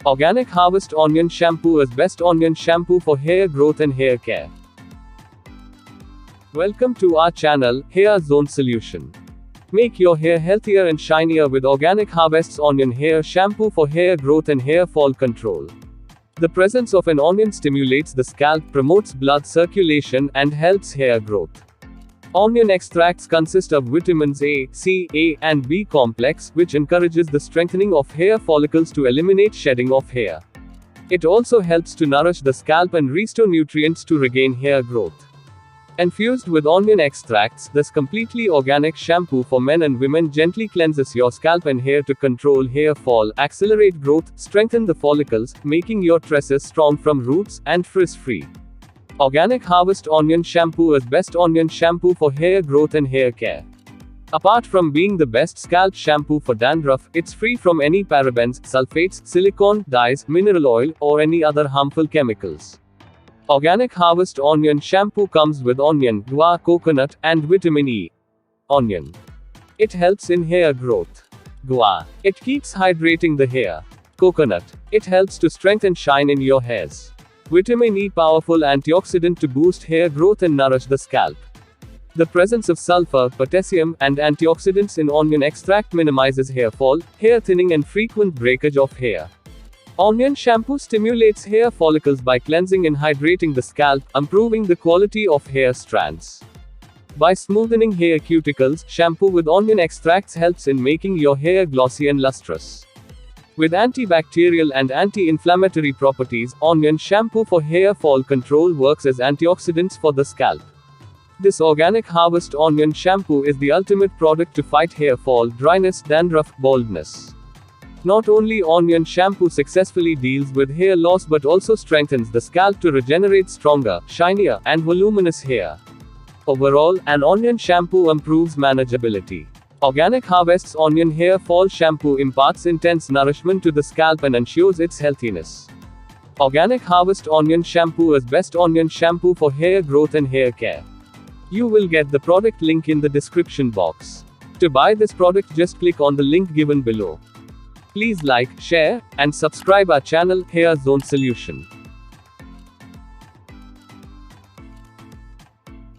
Organic Harvest Onion Shampoo is best onion shampoo for hair growth and hair care. Welcome to our channel, Hair Zone Solution. Make your hair healthier and shinier with Organic Harvest's Onion Hair Shampoo for hair growth and hair fall control. The presence of an onion stimulates the scalp, promotes blood circulation, and helps hair growth. Onion extracts consist of vitamins A, C, A, and B complex, which encourages the strengthening of hair follicles to eliminate shedding of hair. It also helps to nourish the scalp and restore nutrients to regain hair growth. Infused with onion extracts, this completely organic shampoo for men and women gently cleanses your scalp and hair to control hair fall, accelerate growth, strengthen the follicles, making your tresses strong from roots, and frizz-free. Organic Harvest Onion Shampoo is best onion shampoo for hair growth and hair care. Apart from being the best scalp shampoo for dandruff, it's free from any parabens, sulfates, silicone, dyes, mineral oil, or any other harmful chemicals. Organic Harvest Onion Shampoo comes with onion, guar, coconut, and vitamin E. Onion. It helps in hair growth. Guar. It keeps hydrating the hair. Coconut. It helps to strengthen shine in your hairs. Vitamin E, powerful antioxidant to boost hair growth and nourish the scalp. The presence of sulfur, potassium, and antioxidants in onion extract minimizes hair fall, hair thinning, and frequent breakage of hair. Onion shampoo stimulates hair follicles by cleansing and hydrating the scalp, improving the quality of hair strands. By smoothing hair cuticles, shampoo with onion extracts helps in making your hair glossy and lustrous. With antibacterial and anti-inflammatory properties, onion shampoo for hair fall control works as antioxidants for the scalp. This Organic Harvest Onion Shampoo is the ultimate product to fight hair fall, dryness, dandruff, baldness. Not only onion shampoo successfully deals with hair loss but also strengthens the scalp to regenerate stronger, shinier, and voluminous hair. Overall, an onion shampoo improves manageability. Organic Harvest's Onion Hair Fall Shampoo imparts intense nourishment to the scalp and ensures its healthiness. Organic Harvest Onion Shampoo is best onion shampoo for hair growth and hair care. You will get the product link in the description box. To buy this product, just click on the link given below. Please like, share, and subscribe our channel, Hair Zone Solution.